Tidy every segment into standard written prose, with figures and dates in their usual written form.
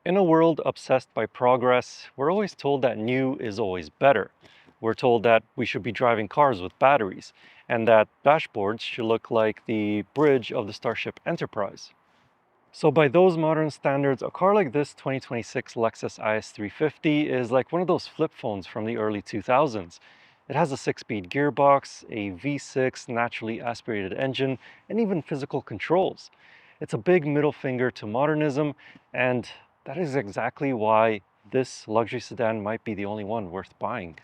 In a world obsessed by progress, we're always told that new is always better. We're told that we should be driving cars with batteries, and that dashboards should look like the bridge of the Starship Enterprise. So by those modern standards, a car like this 2026 Lexus IS350 is like one of those flip phones from the early 2000s. It has a 6-speed gearbox, a V6 naturally aspirated engine, and even physical controls. It's a big middle finger to modernism, and that is exactly why this luxury sedan might be the only one worth buying.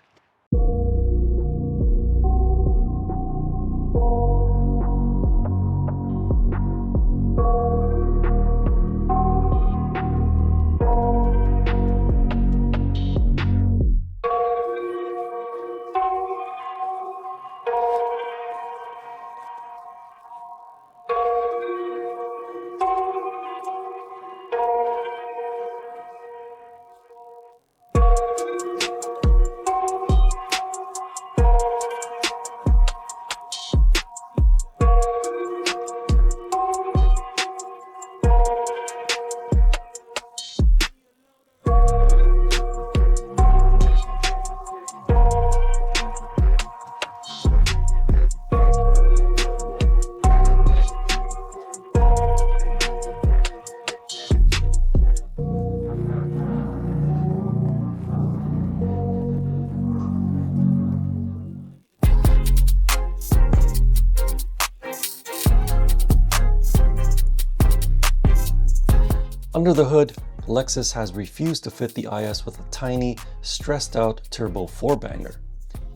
Under the hood, Lexus has refused to fit the IS with a tiny, stressed-out turbo 4-banger.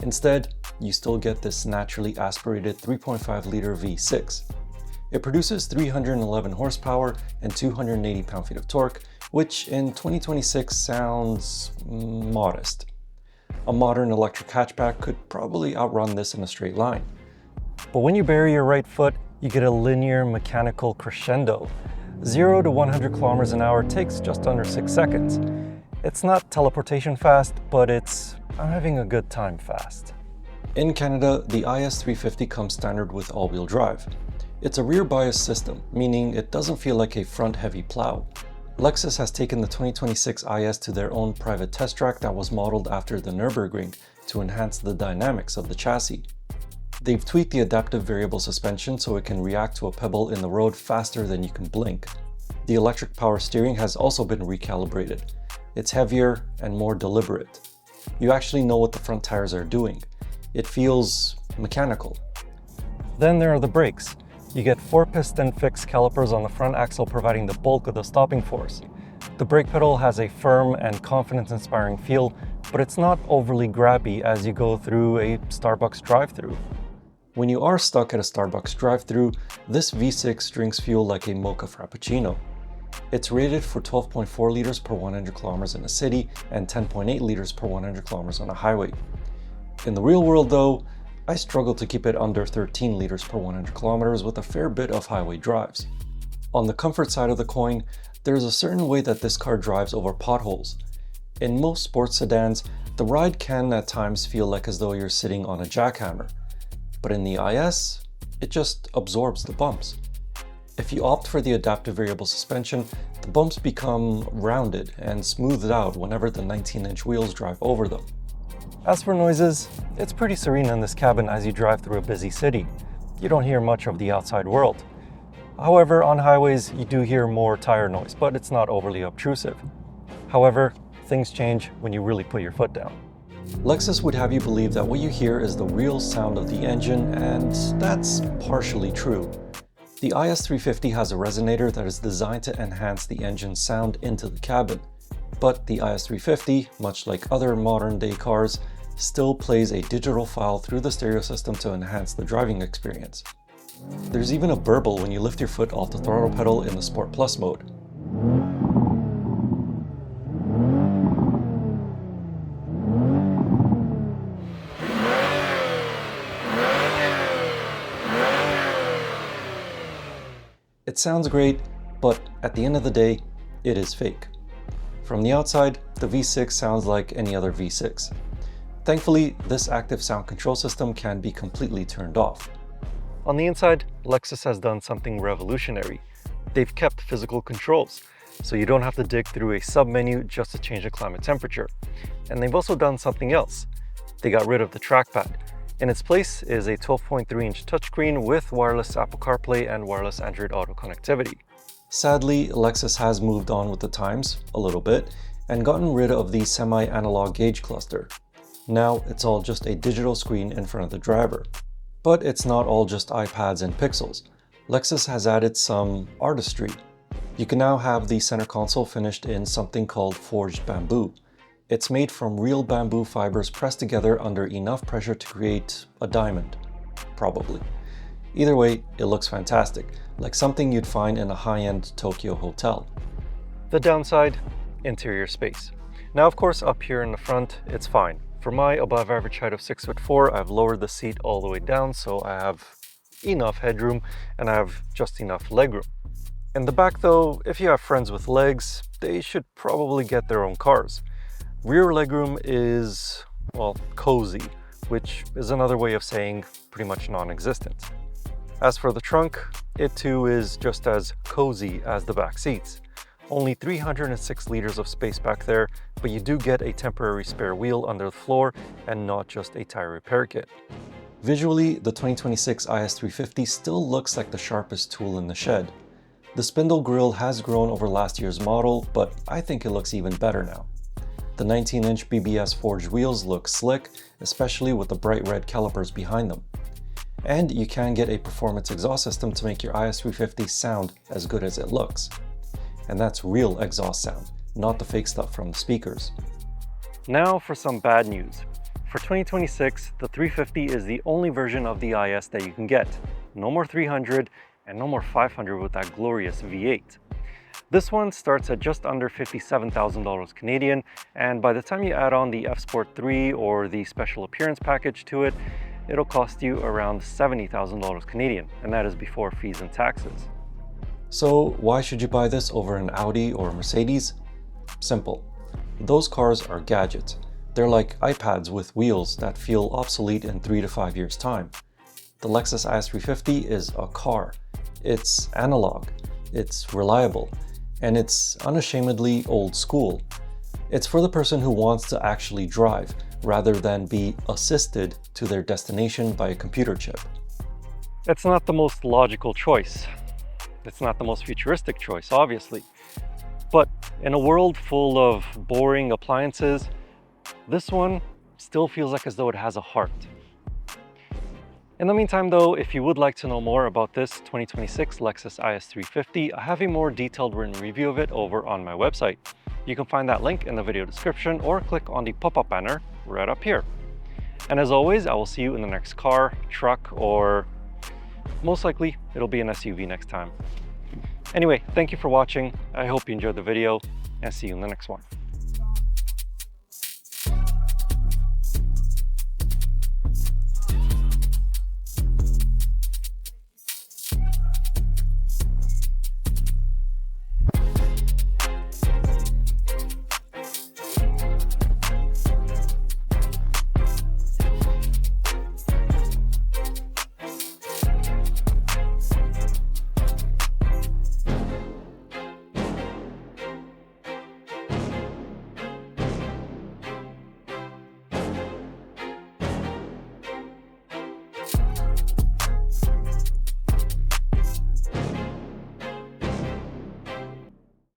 Instead, you still get this naturally aspirated 3.5-liter V6. It produces 311 horsepower and 280 pound-feet of torque, which in 2026 sounds modest. A modern electric hatchback could probably outrun this in a straight line. But when you bury your right foot, you get a linear mechanical crescendo. 0 to 100 kilometers an hour takes just under 6 seconds. It's not teleportation fast, but it's I'm having a good time fast. In Canada, the IS350 comes standard with all-wheel drive. It's a rear bias system, meaning it doesn't feel like a front-heavy plow. Lexus has taken the 2026 IS to their own private test track that was modeled after the Nürburgring to enhance the dynamics of the chassis. They've tweaked the adaptive variable suspension so it can react to a pebble in the road faster than you can blink. The electric power steering has also been recalibrated. It's heavier and more deliberate. You actually know what the front tires are doing. It feels mechanical. Then there are the brakes. You get 4-piston fixed calipers on the front axle providing the bulk of the stopping force. The brake pedal has a firm and confidence-inspiring feel, but it's not overly grabby as you go through a Starbucks drive-thru. When you are stuck at a Starbucks drive-thru, this V6 drinks fuel like a mocha frappuccino. It's rated for 12.4 liters per 100 kilometers in a city and 10.8 liters per 100 kilometers on a highway. In the real world though, I struggle to keep it under 13 liters per 100 kilometers with a fair bit of highway drives. On the comfort side of the coin, there's a certain way that this car drives over potholes. In most sports sedans, the ride can at times feel like as though you're sitting on a jackhammer. But in the IS, it just absorbs the bumps. If you opt for the adaptive variable suspension, the bumps become rounded and smoothed out whenever the 19-inch wheels drive over them. As for noises, it's pretty serene in this cabin as you drive through a busy city. You don't hear much of the outside world. However, on highways, you do hear more tire noise, but it's not overly obtrusive. However, things change when you really put your foot down. Lexus would have you believe that what you hear is the real sound of the engine, and that's partially true. The IS350 has a resonator that is designed to enhance the engine's sound into the cabin. But the IS350, much like other modern-day cars, still plays a digital file through the stereo system to enhance the driving experience. There's even a burble when you lift your foot off the throttle pedal in the Sport Plus mode. It sounds great, but at the end of the day, it is fake. From the outside, the V6 sounds like any other V6. Thankfully, this active sound control system can be completely turned off. On the inside, Lexus has done something revolutionary. They've kept physical controls. so you don't have to dig through a sub-menu just to change the climate temperature. And they've also done something else. They got rid of the trackpad. In its place is a 12.3-inch touchscreen with wireless Apple CarPlay and wireless Android Auto connectivity. Sadly, Lexus has moved on with the times a little bit and gotten rid of the semi-analog gauge cluster. Now it's all just a digital screen in front of the driver. But it's not all just iPads and pixels. Lexus has added some artistry. You can now have the center console finished in something called forged bamboo. It's made from real bamboo fibers pressed together under enough pressure to create a diamond, probably. Either way, it looks fantastic, like something you'd find in a high-end Tokyo hotel. The downside? Interior space. Now, of course, up here in the front, it's fine. For my above average height of 6'4", I've lowered the seat all the way down, so I have enough headroom and I have just enough legroom. In the back though, if you have friends with legs, they should probably get their own cars. Rear legroom is, well, cozy, which is another way of saying pretty much non-existent. As for the trunk, it too is just as cozy as the back seats. Only 306 liters of space back there, but you do get a temporary spare wheel under the floor and not just a tire repair kit. Visually, the 2026 IS350 still looks like the sharpest tool in the shed. The spindle grille has grown over last year's model, but I think it looks even better now. The 19-inch BBS forged wheels look slick, especially with the bright red calipers behind them. And you can get a performance exhaust system to make your IS350 sound as good as it looks. And that's real exhaust sound, not the fake stuff from the speakers. Now for some bad news. For 2026, the 350 is the only version of the IS that you can get. No more 300 and no more 500 with that glorious V8. This one starts at just under $57,000 Canadian, and by the time you add on the F Sport 3 or the special appearance package to it, it'll cost you around $70,000 Canadian, and that is before fees and taxes. So why should you buy this over an Audi or Mercedes? Simple. Those cars are gadgets. They're like iPads with wheels that feel obsolete in 3 to 5 years' time. The Lexus IS350 is a car. It's analog, it's reliable, and it's unashamedly old school. It's for the person who wants to actually drive, rather than be assisted to their destination by a computer chip. It's not the most logical choice. It's not the most futuristic choice, obviously. But in a world full of boring appliances, this one still feels like as though it has a heart. In the meantime though, if you would like to know more about this 2026 Lexus IS350, I have a more detailed written review of it over on my website. You can find that link in the video description or click on the pop-up banner right up here. And as always, I will see you in the next car, truck, or most likely it'll be an SUV next time. Anyway, thank you for watching. I hope you enjoyed the video and see you in the next one.